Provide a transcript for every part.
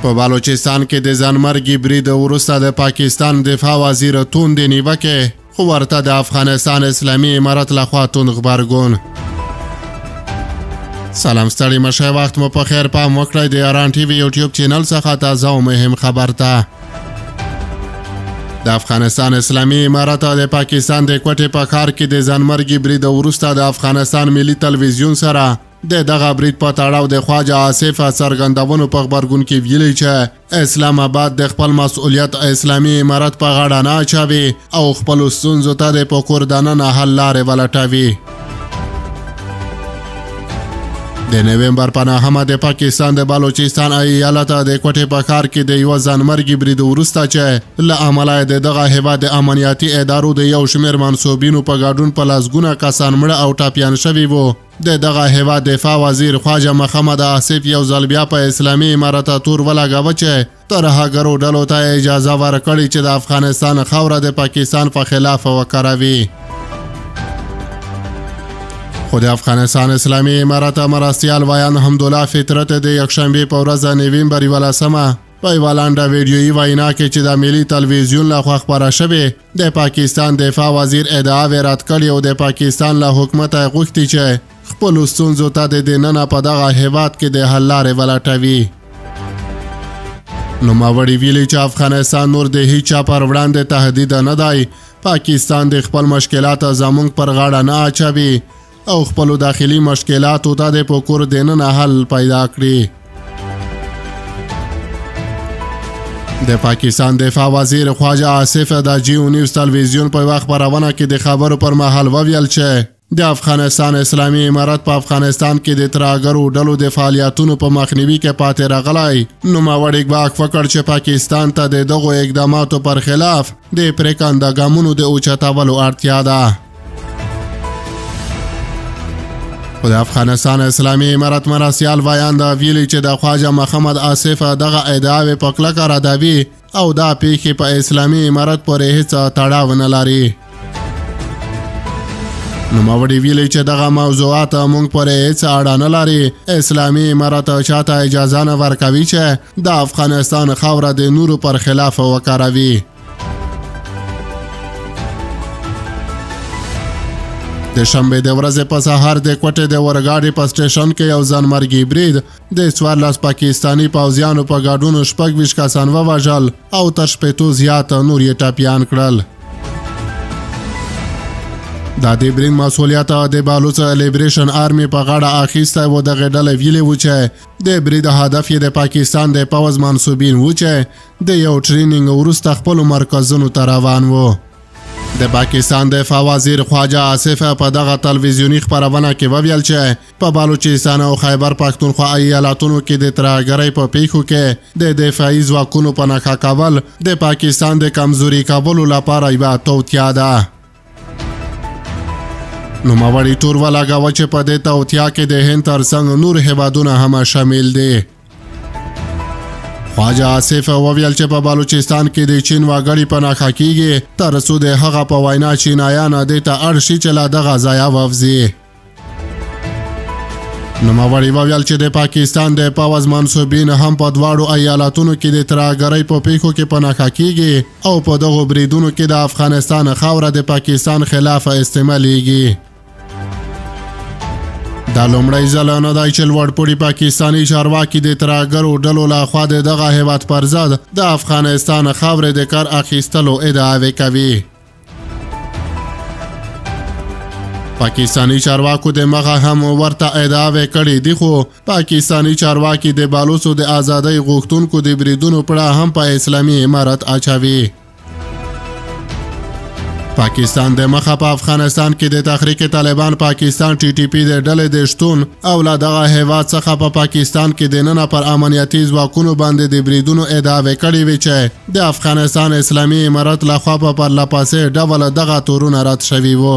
په بلوچستان کې د ځانمرګي برید وروسته د پاکستان دفاع وزیر توندې نیوکې خو ورته د افغانستان اسلامي امارت لخوا توند غبرګون. سلام ستړي مشه، وخت مو په خیر، پام وکړئ د ایران ټي وي یوټیوب چینل څخه تازه او مهم خبر ته. د افغانستان اسلامي امارت د پاکستان د کوټې په ښار کې د ځانمرګي برید وروسته د افغانستان ملي تلویزیون سره د دغه برید په تړاو د خواجه آصف څرګندونو په غبرګون کې ویلي چې اسلام آباد د خپل مسؤلیت اسلامي امارت په غاړه نه اچوي او خپلو ستونزو ته د پکور دننه حل لارې ولټوي. د نومبر په 9 د پاکستان د بلوچستان ایالت د کوټې په ښار کې د یوه ځانمرګي برید وروسته چې له امله د دغه هیواد د امنیتي ادارو د یو شمېر منصوبینو په ګډون په لسګونه کسان مړه او ټپیان شوي وو. د دغه هیواد دفاع وزیر خواجه محمد آصف یو ځل بیا په اسلامي امارت تور ولګاوه چې ترهګرو ډلو ته اجازه ورکړي چې د افغانستان خاوره د پاکستان په خلاف وکاروي. خو د افغانستان اسلامي امارت مرستیال ویان حمدالله فطرت د یکشنبې په ورځ نومبر 11 په یوه لنډه ویډیویي وینا کې چې د ملي تلویزیون لخوا خپره شوې د پاکستان دفاع وزیر ادعاوې رد کړي او د پاکستان له حکومته یې غوښتي چې خپلو ستونزو ته د دننه په دغه هیواد کې د حل لارې ولټوي. نوموړي ویلي چې افغانستان نور د هیچ چا پر وړاندې تهدید نه دی. پاکستان د خپل مشکلات زموږ پر غاړه نه اچوي او خپلو داخلي مشکلاتو ته د پکور دننه حل پیدا کړي. د پاکستان دفاع وزیر خواجه آصف د جیو نیوز تلویزیون په یوه خپرونه کې د خبرو پر مهال وویل چې د افغانستان اسلامي امارت په افغانستان کې د ترهګرو ډلو د فعالیتونو په مخنیوي کې پاتې راغلی. نوموړي ګواښ وکړ چې پاکستان ته د دغو اقداماتو پر خلاف د پرېکنده ګامونو د اوچتولو اړتیا ده. خو د افغانستان اسلامي امارت مرستیال ویان دا ویلي چې د خواجه محمد آصف دغه ادعاوې په کلکه ردوي او دا پیښې په اسلامي امارت پورې هیڅ تړاو نه لري. نوموړي ویلي چې دغه موضوعات موږ پورې هیڅ اړه نه لري. اسلامي امارت چاته اجازه نه ورکوي چې د افغانستان خاوره د نورو پر خلاف وکاروي. د شنبې د ورځې په سهار د کوټې د ورګاډي په سټیشن کې یو ځانمرګي برید د 14 پاکستاني پوځیانو په ګډون 26 کسان ووژل او تر 60 زیات نور یې ټپیان کړل. د دې برید مسؤلیت د بلوچ لیبریشن آرمي په غاړه اخیستی و. دغې ډلې ویلي و چې د برید هدف یې د پاکستان د پوځ منصوبین و چې د یو ټرینینګ وروسته خپلو مرکزونو ته روان وو. د پاکستان دفاع وزیر خواجه آصف په دغه تلویزیونی خپرونه کې وویل چې په بلوچستان او خیبر پښتونخوا ایالتونو کې د ترهګرۍ په پیښو کې د دفاعي ځواکونو په نښه کول د پاکستان د کمزوري کولو لپاره یوه توطیه ده. نوموړي ټور ولګاوه چې په دې توطیه کې د هند ترڅنګ نور هیوادونه هم شامل دي. خواجه آصف وویل چې په بلوچستان کې د چین وګړي په نښه کیږي تر څو د هغه په وینا چینایان دې ته اړ شي چې له دغه ځایه ووځي. نوموړي وویل چې د پاکستان د پوځ منصوبین هم په دواړو ایالتونو کې د ترهګرۍ په پیښو کې په نښه کیږي او په دغو بریدونو کې د افغانستان خاوره د پاکستان خلاف استعمالیږي. دا لومړی ځل نه دی چې لوړپوړي پاکستاني چارواکي د ترهګرو ډلو لخوا د دغه هیواد پر ضد د افغانستان خاورې د کار اخیستلو ادعاوې کوي. پاکستاني چارواکو د مخه هم ورته ادعاوې کړي دي، خو پاکستاني چارواکي د بلوچو د ازادۍ غوښتونکو د بریدونو پړه هم په اسلامي امارت اچوي. پاکستان د مخه په افغانستان کې د تحریک طالبان پاکستان TTP د ډلې د شتون او له دغه هیواد څخه په پاکستان کې دننه پر امنیتي ځواکونو باندې د بریدونو ادعاوې کړي وي چې د افغانستان اسلامي امارت لخوا په پرلهپسې ډول دغه تورونه رد شوي وو.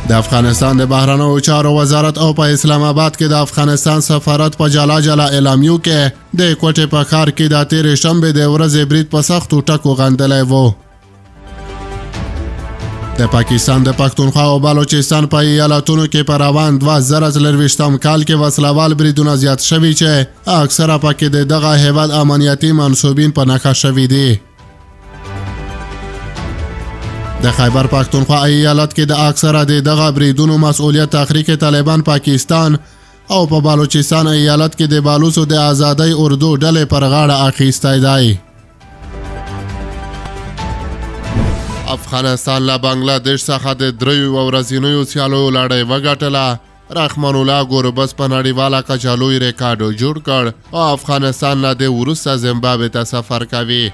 د افغانستان د بهرنیو چارو وزارت او په اسلام آباد کې د افغانستان سفارت په جلا جلا اعلامیو کې د کوټې په ښار کې د تېرې شنبې د ورځې برید په سختو ټکو غندلی وو. د پاکستان د پښتونخوا او بلوچستان په ایالتونو کې په روان 2024 کال کې وسلوال بریدونه زیات شوي چې اکثره پکې د دغه هیواد امنیتي منصوبین په نښه شوي دي. د خیبر پښتونخوا ایالت کې د اکثره د دغه بریدونو مسؤلیت تحریک طالبان پاکستان او په بلوچستان ایالت کې د بالوسو د آزادۍ اردو ډلې پر غاړه اخیستی دی. افغانستان له بنگلاديش څخه د دریو ورځنیو سیالیو لړۍ وګټله. رحمان الله ګوربز په نړیواله کچه لوی ریکارډ جوړ کړ او افغانستان له دې وروسته زیمبابوې ته سفر کوي.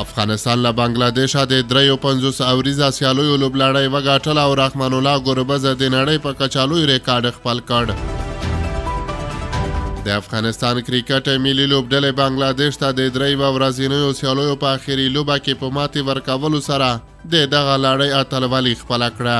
افغانستان له بنگلاديشه د 53 اوریزه سیالیو لوبلړۍ وګټله او رحمان الله ګوربز د نړۍ په کچه لوی ریکارډ خپل کړ. د افغانستان کرکټ ملي لوبډلې بنگلاديش ته د 3 ورځنیو سیالیو په اخري لوبه کې په ماتې ورکولو سره د دغه لړۍ اتلولي خپله کړه.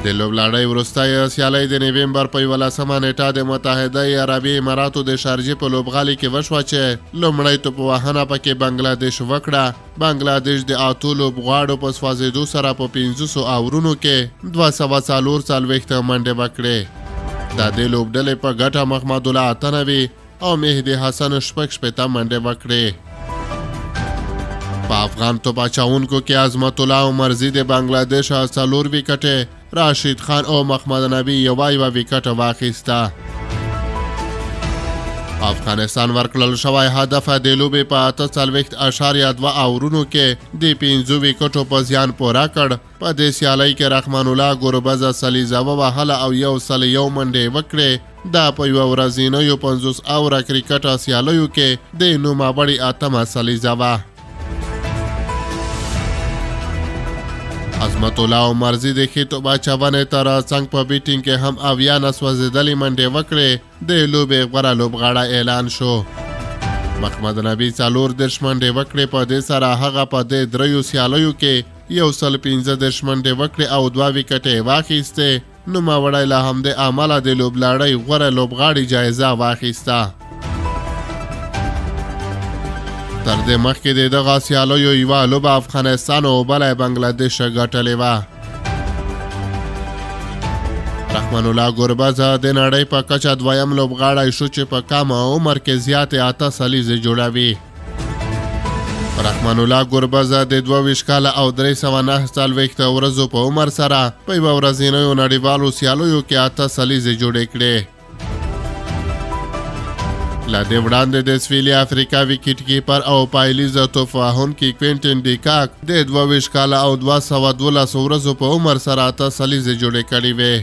د لوبلړۍ وروستۍ سیالۍ د نومبر په 11 نیټه د متحده عربي اماراتو د شارجې په لوبغالي کې وشوه چې لومړی توپ وهنه پکې بنگلاديش وکړه. بنگلاديش د 8 لوبغاړو په سوځېدو سره په 500 اورونو کې 244 منډې وکړې. د دې لوبډلې په ګټه محمد الله 98 او مهدي حسن 66 منډې وکړې. په افغان توپ اچوونکو کې عظمت الله عمرزي د بنگلاديش 4 ویکټې، راشد خان او محمد نبی یو ویکټ واخیسته. افغانستان ورکړل شوی هدف د لوبې په 48.2 اورونو کې د 5 ویکټو په زیان پوره کړ. په دې سیالۍ کې رحمان الله ګوربز سلیزه ووهله او 101 منډې وکړې. دا په یو ورځنیو 50 اوره کرکټ سیالیو کې د نوموړې 8مه سلیزه وه. عظمت الله عمرزي د ښې توپ اچونې تر څنګ په بیټینګ کې هم 80 نسوځېدلې منډې وکړې. د لوبې غوره لوبغاړی اعلان شو. محمد نبی 34 منډې وکړې. په دې سره هغه په دې 3 سیالیو کې 115 منډې وکړې او 2 ویکټې واخیستې. نوموړی له همدې امله د لوبلړۍ غوره لوبغاړي جایزه واخیسته. تر دې مخکې د دغه سیالیو یوه لوبه افغانستان او بله بنگلاديش ګټلې وه. رحمان الله ګوربز د نړۍ په کچه 2یم لوبغاړی شو چې په کم عمر کې زیاتې 8 سلیزې جوړوي. رحمان الله ګوربز د 22 کاله او 349 ورځو په عمر سره په یوه ورځنیو نړیوالو سیالیو کې 8 سلیزې جوړې کړې. له دې وړاندې د سویلي افریقا ویکټ کیپر او پایلیز توپ وهونکي کوینټن ډیکاک د 22 کاله او 212 ورځو په عمر سره 8 سلیزې جوړې کړې وې.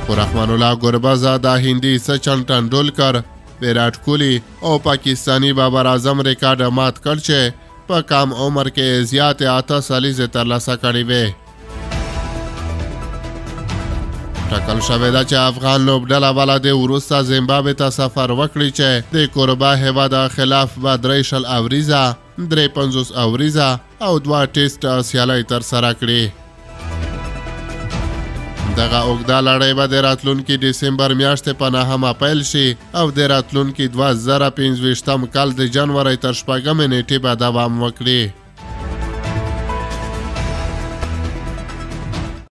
خو رحمان الله ګوربز د هندي سچن ټنډولکر، ویراټ کوهلی او پاکستانی بابر اعظم ریکارډ مات کړ چې په کم عمر کې زیاتې 8 سلیزې ترلاسه کړې وې. ټاکل شوې ده چې افغان لوبډله به له دې وروسته زیمبابوې ته سفر وکړي چې د کوربه هیواد خلاف به 3 اوریزه، 53 اوریزه او 2 ټیسټ سیالۍ ترسره کړي. دغه اوږده لړۍ به د راتلونکي ډسمبر میاشتې په 9 پیل شي او د راتلونکي 2025 کال د جنورۍ تر 4 نیټې به دوام وکړي.